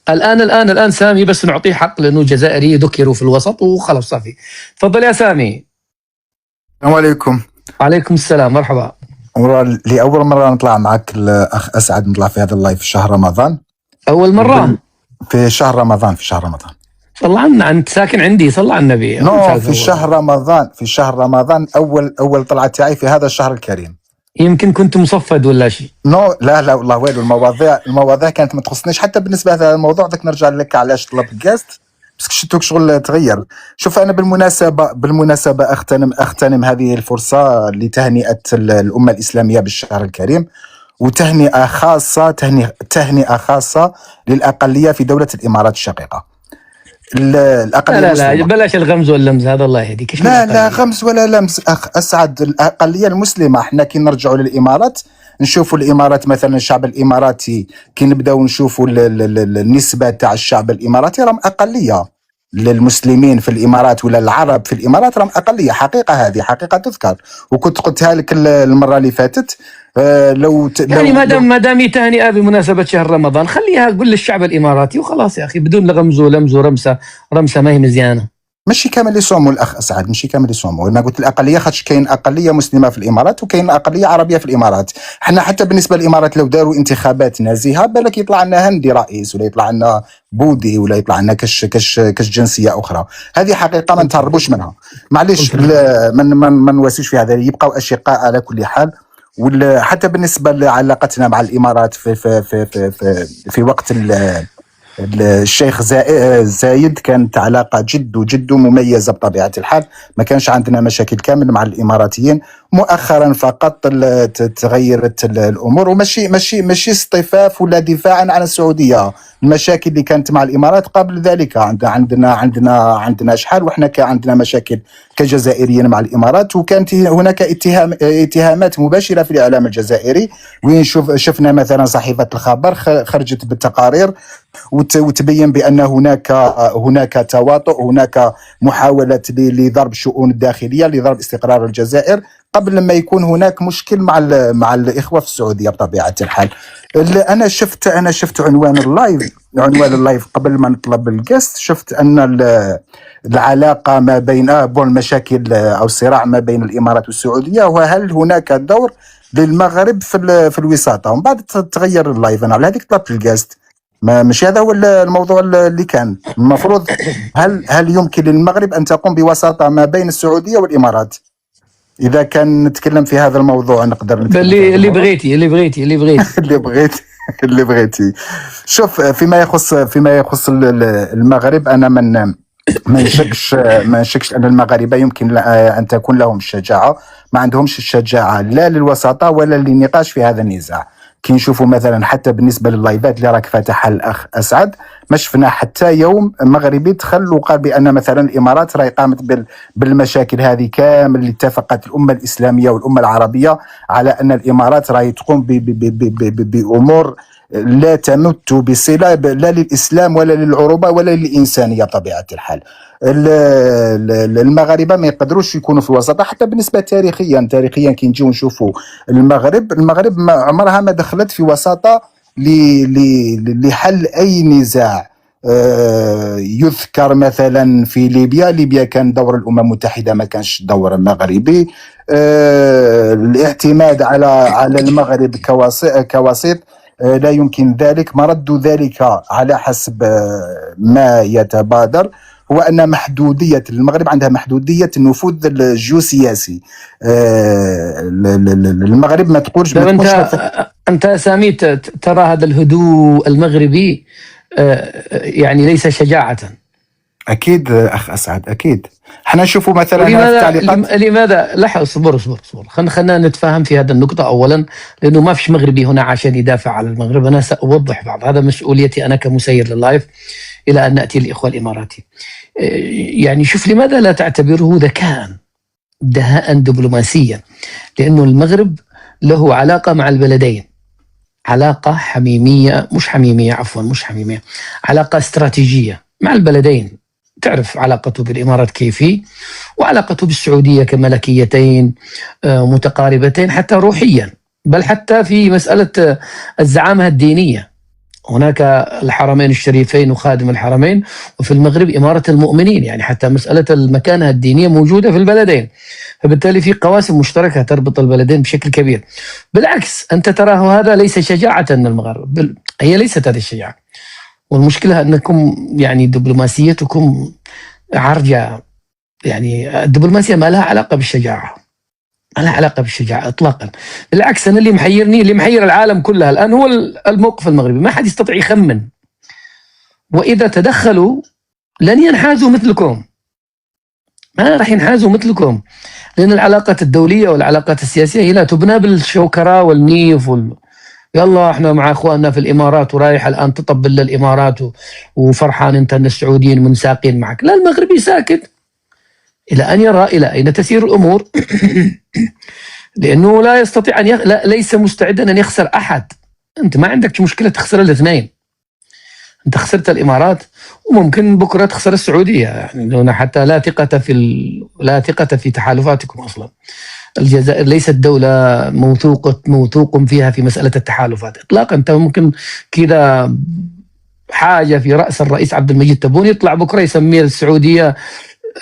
الآن سامي بس نعطيه حق لأنه جزائري ذكروا في الوسط وخلاص صافي. تفضل يا سامي. السلام عليكم. وعليكم السلام، مرحبا. لأول مرة نطلع معك الأخ أسعد، نطلع في هذا اللايف في شهر رمضان. أول مرة في شهر رمضان. صلى عنا، أنت ساكن عندي، صلى على النبي. في شهر رمضان أول طلعة تاعي في هذا الشهر الكريم. يمكن كنت مصفد ولا شيء. لا والله والو. المواضيع كانت ما تخصنيش حتى بالنسبة لهذا الموضوع. ذاك نرجع لك علاش طلب الجاست، بس شتوك شغل تغير. شوف أنا بالمناسبة أغتنم هذه الفرصة لتهنئة الأمة الإسلامية بالشهر الكريم، وتهنئة خاصة للأقلية في دولة الإمارات الشقيقة. الأقلية لا بلاش الغمز واللمز هذا، الله يهديك. لا غمز ولا لمز أخ أسعد. الأقلية المسلمة احنا كي نرجعوا للإمارات نشوفوا الإمارات مثلا، الشعب الإماراتي كي نبداو نشوفوا النسبة تاع الشعب الإماراتي راهم أقلية. للمسلمين في الإمارات ولا العرب في الإمارات راهم أقلية، حقيقة هذه حقيقة تذكر، وكنت قلتها لك المرة اللي فاتت. يعني ما دام تهنئة بمناسبة شهر رمضان خليها قول للشعب الإماراتي وخلاص يا أخي، بدون غمز ولمز ورمسة ما هي مزيانة. ماشي كامل يصوموا الأخ أسعد، ماشي كامل يصوموا. أنا قلت الأقلية خاطش كاين أقلية مسلمة في الإمارات وكاين أقلية عربية في الإمارات. حنا حتى بالنسبة للإمارات لو داروا انتخابات نزيهة بالك يطلع لنا هندي رئيس، ولا يطلع لنا بوذي، ولا يطلع لنا كش جنسية أخرى. هذه حقيقة ما نتهربوش منها. معليش ما نواسيش في هذا، يبقوا أشقاء على كل حال. حتى بالنسبة لعلاقتنا مع الإمارات في وقت الشيخ زايد كانت علاقة جد مميزة بطبيعة الحال. ما كانش عندنا مشاكل كامل مع الإماراتيين. مؤخرا فقط تغيرت الأمور، ومشي اصطفاف ولا دفاعا عن السعودية. المشاكل اللي كانت مع الإمارات قبل ذلك عندنا شحال، وإحنا كان عندنا مشاكل كجزائريين مع الإمارات، وكانت هناك اتهامات مباشرة في الإعلام الجزائري. وين شفنا مثلا صحيفة الخبر خرجت بالتقارير وتبين بأن هناك تواطؤ، هناك محاولة لضرب الشؤون الداخلية، لضرب استقرار الجزائر، قبل ما يكون هناك مشكل مع الإخوة في السعودية بطبيعة الحال. أنا شفت عنوان اللايف قبل ما نطلب الجست. شفت أن العلاقة ما بين المشاكل أو الصراع ما بين الإمارات والسعودية، وهل هناك دور للمغرب في الوساطة. ومن بعد تغير اللايف. أنا على هذيك طلبت الجست، مش هذا هو الموضوع اللي كان المفروض. هل يمكن للمغرب أن تقوم بوساطة ما بين السعودية والإمارات؟ إذا كان نتكلم في هذا الموضوع نقدر نتكلم اللي بغيتي اللي بغيتي. شوف، فيما يخص المغرب، أنا ما نشكش أن المغاربة يمكن أن تكون لهم الشجاعة. ما عندهمش الشجاعة لا للوساطة ولا للنقاش في هذا النزاع. كي نشوفوا مثلا حتى بالنسبة لللايفات اللي راك فاتحها الأخ أسعد، ما شفنا حتى يوم مغربي دخل وقال بأن مثلا الإمارات راهي قامت بالمشاكل هذه كامل اللي اتفقت الأمة الإسلامية والأمة العربية على أن الإمارات راهي تقوم بأمور لا تمت بصلة لا للإسلام ولا للعروبة ولا للإنسانية طبيعة الحال. المغاربة ما يقدروش يكونوا في الوسط. حتى بالنسبة تاريخيا كي نجيو نشوفوا المغرب عمرها ما دخلت في وساطة لحل أي نزاع. يذكر مثلا في ليبيا كان دور الأمم المتحدة، ما كانش دور مغربي. الاعتماد على المغرب كوسيط لا يمكن ذلك. مرد ذلك على حسب ما يتبادر هو أن المغرب عندها محدودية النفوذ الجيوسياسي. المغرب ما تقولش. أنت سامي ترى هذا الهدوء المغربي يعني ليس شجاعة؟ أكيد أخ أسعد، أكيد. احنا نشوفوا مثلا في التعليقات. لماذا؟ لا، اصبر. خلينا نتفاهم في هذا النقطة أولا، لأنه ما فيش مغربي هنا عشان يدافع عن المغرب. أنا سأوضح بعض، هذا مسؤوليتي أنا كمسير لللايف إلى أن نأتي الإخوة الإماراتي. يعني شوف، لماذا لا تعتبره دهاء دبلوماسيا؟ لأنه المغرب له علاقة مع البلدين، علاقة مش حميمية، علاقة استراتيجية مع البلدين. تعرف علاقته بالإمارات كيفي، وعلاقته بالسعودية كملكيتين متقاربتين حتى روحيا، بل حتى في مسألة الزعامة الدينية. هناك الحرمين الشريفين وخادم الحرمين، وفي المغرب إمارة المؤمنين، يعني حتى مسألة المكانة الدينية موجودة في البلدين، فبالتالي في قواسم مشتركة تربط البلدين بشكل كبير. بالعكس أنت تراه هذا ليس شجاعة من المغاربة، هي ليست هذه الشجاعة، والمشكلة أنكم يعني دبلوماسيتكم عرجة. يعني الدبلوماسية ما لها علاقة بالشجاعة، ما لها علاقة بالشجاعة إطلاقا. بالعكس أنا اللي محيرني، اللي محير العالم كلها الآن هو الموقف المغربي، ما حد يستطيع يخمن، وإذا تدخلوا لن ينحازوا مثلكم، ما راح ينحازوا مثلكم، لأن العلاقات الدولية والعلاقات السياسية هي لا تبنى بالشوكرة والنيف يلا احنا مع اخواننا في الامارات ورايح الان تطبل للامارات وفرحان انت ان السعوديين منساقين معك. لا، المغربي ساكت الى ان يرى الى اين تسير الامور لانه لا يستطيع ان لا ليس مستعدا ان يخسر احد. انت ما عندك مشكله تخسر الاثنين، انت خسرت الامارات وممكن بكره تخسر السعوديه، يعني حتى لا ثقه في تحالفاتكم اصلا. الجزائر ليست دولة موثوق فيها في مسألة التحالفات إطلاقا. أنت ممكن كذا حاجة في رأس الرئيس عبد المجيد تبون يطلع بكرة يسمي السعودية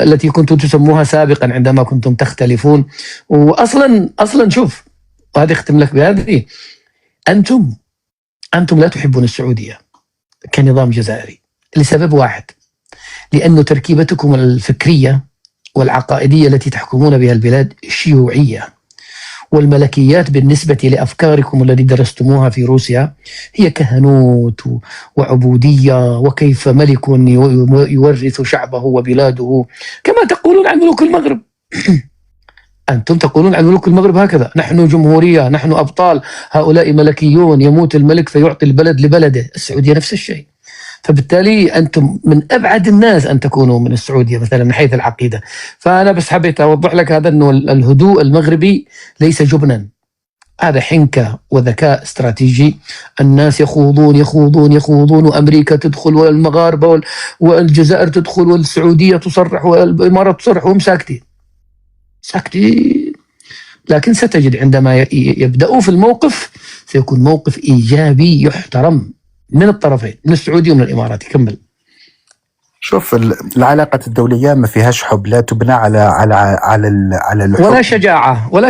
التي كنتم تسموها سابقا عندما كنتم تختلفون. وأصلا شوف، وهذه اختم لك بهذه، أنتم لا تحبون السعودية كنظام جزائري لسبب واحد، لأن تركيبتكم الفكرية والعقائدية التي تحكمون بها البلاد شيوعية، والملكيات بالنسبة لأفكاركم التي درستموها في روسيا هي كهنوت وعبودية، وكيف ملك يورث شعبه وبلاده، كما تقولون عن ملوك المغرب. أنتم تقولون عن ملوك المغرب هكذا: نحن جمهورية، نحن أبطال، هؤلاء ملكيون، يموت الملك فيعطي البلد لبلده. السعودية نفس الشيء. فبالتالي أنتم من أبعد الناس أن تكونوا من السعودية مثلا من حيث العقيدة. فأنا بس حبيت أوضح لك هذا، أنه الهدوء المغربي ليس جبنا، هذا حنكة وذكاء استراتيجي. الناس يخوضون وأمريكا تدخل والمغاربة والجزائر تدخل والسعودية تصرح والإمارات تصرح وهم ساكتين. لكن ستجد عندما يبدأوا في الموقف سيكون موقف إيجابي يحترم من الطرفين، من السعودي ومن الإمارات. يكمل. شوف، العلاقات الدولية ما فيهاش حب، لا تبنى على الحب ولا شجاعة ولا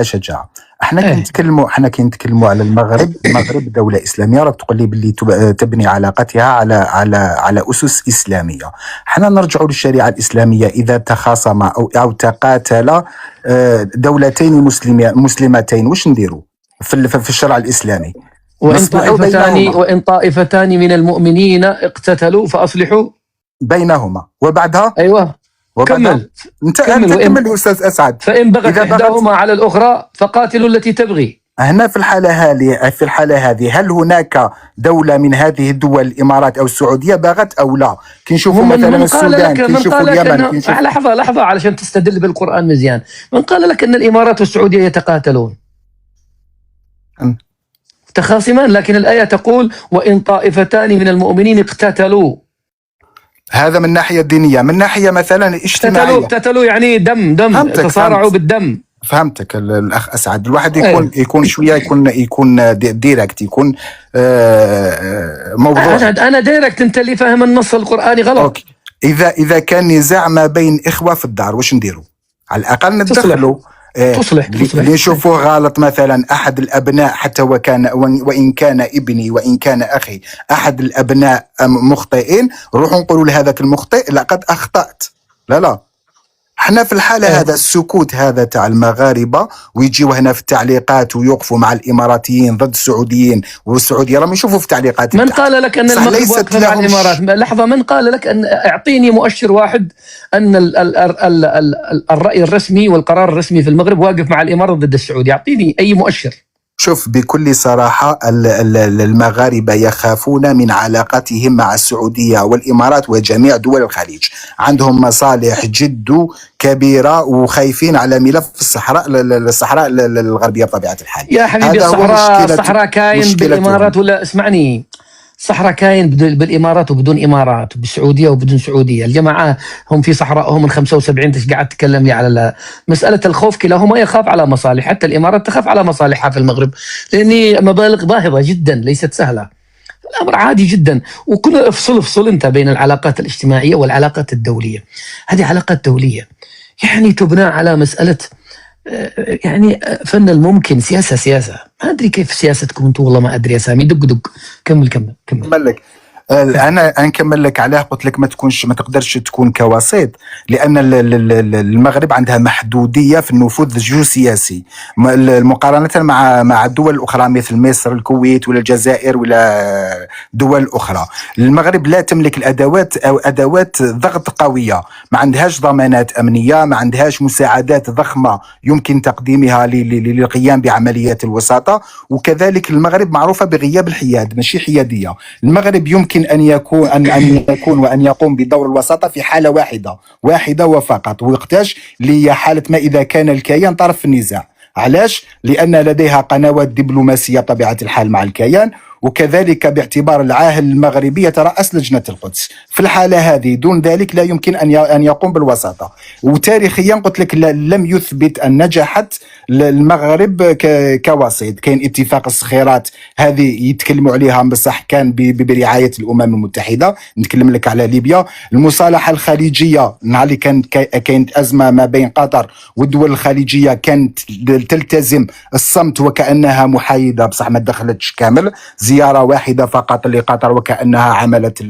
شجاعة. احنا كنتكلموا على المغرب دولة إسلامية، راك تقول لي باللي تبني علاقتها على أسس إسلامية. احنا نرجع للشريعة الإسلامية. إذا تخاصم أو تقاتل دولتين مسلمتين واش نديروا في الشرع الإسلامي؟ وإن طائفتان من المؤمنين اقتتلوا فأصلحوا بينهما وبعدها كمل. انت كمل أستاذ أسعد. فإن بغت إحداهما على الأخرى فقاتلوا التي تبغي. هنا في الحالة هذه هل هناك دولة من هذه الدول الإمارات أو السعودية بغت أو لا؟ كنشوفوا مثلا السودان، كنشوفوا اليمن، لحظة علشان تستدل بالقرآن مزيان. من قال لك أن الإمارات والسعودية يتقاتلون؟ تخاصمان، لكن الآية تقول وإن طائفتان من المؤمنين اقتتلوا. هذا من ناحية دينية. من ناحية مثلا اجتماعية، اقتتلوا يعني دم تصارعوا بالدم. فهمتك الأخ أسعد. الواحد يكون شوية يكون ديركت، يكون موضوع. أنا ديركت، أنت اللي فاهم النص القرآني غلط. أوكي. إذا كان نزاع ما بين إخوة في الدار واش نديروا؟ على الأقل ندخلوا. تصلح. اللي نشوفوه غلط مثلا أحد الأبناء، حتى وإن كان ابني وإن كان أخي، أحد الأبناء مخطئين، روحوا نقولوا لهذاك المخطئ لقد أخطأت. لا احنا في الحالة هذا السكوت هذا تاع المغاربة، ويجيو هنا في التعليقات ويوقفوا مع الإماراتيين ضد السعوديين، والسعودية راهم يشوفوا في التعليقات. من قال لك أن المغرب واقفة مع الإمارات؟ لحظة، من قال لك أن أعطيني مؤشر واحد أن الرأي الرسمي والقرار الرسمي في المغرب واقف مع الإمارات ضد السعودية؟ أعطيني أي مؤشر. شوف، بكل صراحة المغاربة يخافون من علاقتهم مع السعودية والإمارات وجميع دول الخليج، عندهم مصالح جد كبيرة وخايفين على ملف الصحراء الغربية بطبيعة الحال. يا حبيبي، الصحراء كاين بالإمارات ولا؟ اسمعني، صحراء كاين بالامارات وبدون امارات، وبالسعوديه وبدون سعوديه. الجماعه هم في صحراءهم من 75. انت قاعد تتكلم لي على مساله الخوف، كلاهما يخاف على مصالح، حتى الامارات تخاف على مصالحها في المغرب، لان مبالغ باهظه جدا ليست سهله. الامر عادي جدا. وكنا افصل انت بين العلاقات الاجتماعيه والعلاقات الدوليه. هذه علاقات دوليه يعني تبنى على مساله يعني فن الممكن. سياسه ما ادري كيف سياستكم انتم، والله ما ادري يا سامي. دق كمل. لك انا نكمل لك علاه. قلت لك ما تقدرش تكون كوسيط، لان المغرب عندها محدوديه في النفوذ الجيوسياسي مقارنه مع الدول الاخرى مثل مصر، الكويت ولا الجزائر ولا دول اخرى. المغرب لا تملك الادوات او ادوات ضغط قويه، ما عندهاش ضمانات امنيه، ما عندهاش مساعدات ضخمه يمكن تقديمها للقيام بعمليات الوساطه. وكذلك المغرب معروفه بغياب الحياد، ماشي حياديه. المغرب يمكن أن يكون وأن يقوم بدور الوساطة في حالة واحدة وفقط، ويقتاش لحالة ما إذا كان الكيان طرف في النزاع. علاش؟ لأن لديها قنوات دبلوماسية طبيعة الحال مع الكيان، وكذلك باعتبار العاهل المغربي يترأس لجنة القدس. في الحالة هذه دون ذلك لا يمكن أن يقوم بالوساطة. وتاريخيا قلت لك لم يثبت أن نجحت المغرب كوسيط. كاين اتفاق الصخيرات، هذه يتكلموا عليها بصح كان برعاية الأمم المتحدة. نتكلم لك على ليبيا. المصالحة الخليجية، نهار اللي كانت أزمة ما بين قطر والدول الخليجية، كانت تلتزم الصمت وكأنها محايدة بصح ما دخلتش كامل. زيارة واحدة فقط لقطر وكأنها عملت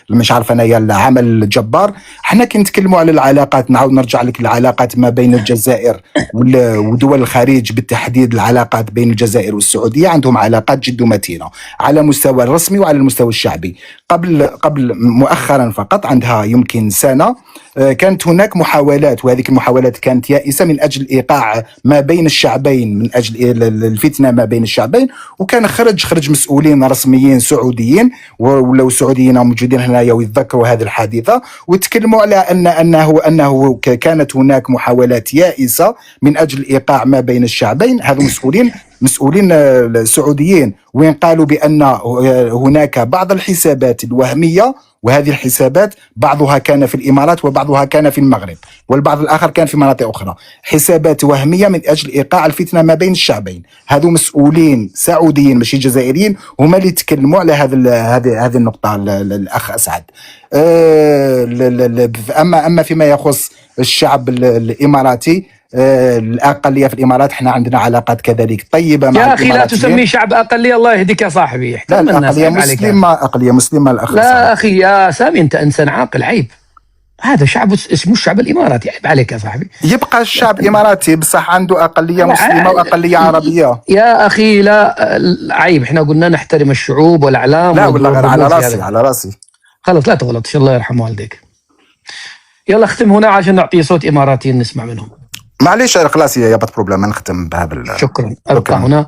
مش عارف أنا العمل الجبار. احنا كنتكلموا على العلاقات، نعاود نرجع لك العلاقات ما بين الجزائر ودول الخليج، بالتحديد العلاقات بين الجزائر والسعودية. عندهم علاقات جد متينة على المستوى الرسمي وعلى المستوى الشعبي. قبل مؤخرا فقط، عندها يمكن سنة، كانت هناك محاولات، وهذه المحاولات كانت يائسة من أجل إيقاع ما بين الشعبين، من أجل الفتنة ما بين الشعبين. وكان خرج مسؤولين رسميين سعوديين، ولو سعوديين موجودين هنا ويتذكروا هذه الحادثة، وتكلموا على أنه كانت هناك محاولات يائسة من أجل إيقاع ما بين الشعبين. هذو مسؤولين سعوديين، وين قالوا بأن هناك بعض الحسابات الوهمية، وهذه الحسابات بعضها كان في الإمارات وبعضها كان في المغرب، والبعض الآخر كان في مناطق أخرى. حسابات وهمية من أجل إيقاع الفتنة ما بين الشعبين. هذو مسؤولين سعوديين ماشي جزائريين، هما اللي تكلموا على هذه النقطة الأخ أسعد. أما فيما يخص الشعب الإماراتي، الأقلية في الإمارات، احنا عندنا علاقات كذلك طيبة مع يا أخي لا تسمي شعب أقلية، الله يهديك يا صاحبي. احترم الناس. أقلية مسلمة الأخ. لا أخي يا سامي، أنت إنسان عاقل، عيب. هذا شعب اسمه الشعب الإماراتي، عيب عليك يا صاحبي. يبقى الشعب إماراتي بصح عنده أقلية مسلمة وأقلية عربية. يا أخي لا عيب، احنا قلنا نحترم الشعوب والأعلام. لا والله غير على راسي. خلاص لا تغلطش، الله يرحم والديك. يلا اختم هنا عشان نعطي صوت إماراتي نسمع منهم. معليش خلاص يا بروبليم، نختم بهذا. شكرا. أبقى هنا